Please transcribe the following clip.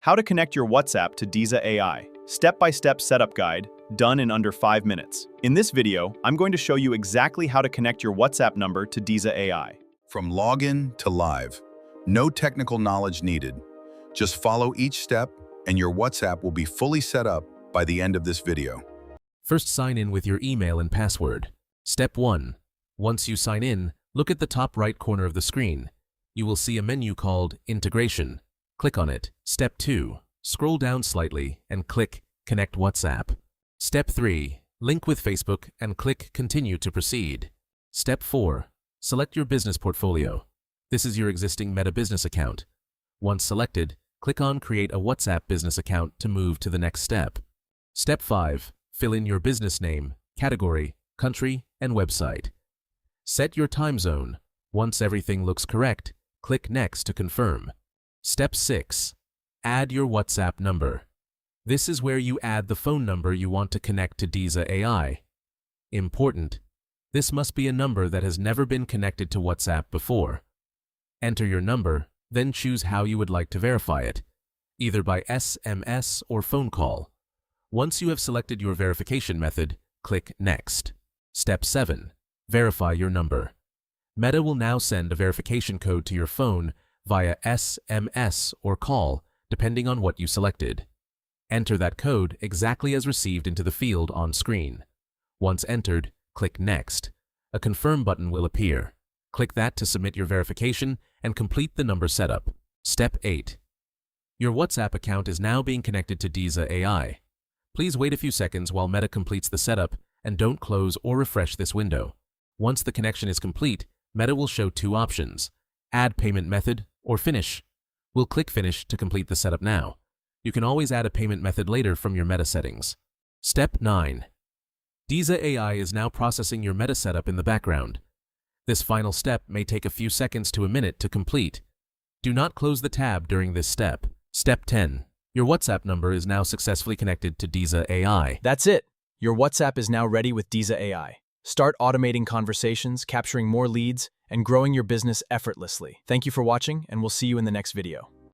How to connect your WhatsApp to Diza AI. Step-by-step setup guide, done in under 5 minutes. In this video, I'm going to show you exactly how to connect your WhatsApp number to Diza AI. From login to live, no technical knowledge needed. Just follow each step and your WhatsApp will be fully set up by the end of this video. First, sign in with your email and password. Step 1. Once you sign in, look at the top right corner of the screen. You will see a menu called Integration. Click on it. Step 2. Scroll down slightly and click Connect WhatsApp. Step 3. Link with Facebook and click Continue to proceed. Step 4. Select your business portfolio. This is your existing Meta business account. Once selected, click on Create a WhatsApp business account to move to the next step. Step 5. Fill in your business name, category, country, and website. Set your time zone. Once everything looks correct, click Next to confirm. Step 6. Add your WhatsApp number. This is where you add the phone number you want to connect to Diza AI. Important. This must be a number that has never been connected to WhatsApp before. Enter your number, then choose how you would like to verify it, either by SMS or phone call. Once you have selected your verification method, click Next. Step 7. Verify your number. Meta will now send a verification code to your phone via SMS or call, depending on what you selected. Enter that code exactly as received into the field on screen. Once entered, click Next. A Confirm button will appear. Click that to submit your verification and complete the number setup. Step 8. Your WhatsApp account is now being connected to Diza AI. Please wait a few seconds while Meta completes the setup and don't close or refresh this window. Once the connection is complete, Meta will show two options: Add payment method or Finish. We'll click Finish to complete the setup now. You can always add a payment method later from your Meta settings. Step 9. Diza AI is now processing your Meta setup in the background. This final step may take a few seconds to a minute to complete. Do not close the tab during this step. Step 10. Your WhatsApp number is now successfully connected to Diza AI. That's it. Your WhatsApp is now ready with Diza AI. Start automating conversations, capturing more leads, and growing your business effortlessly. Thank you for watching, and we'll see you in the next video.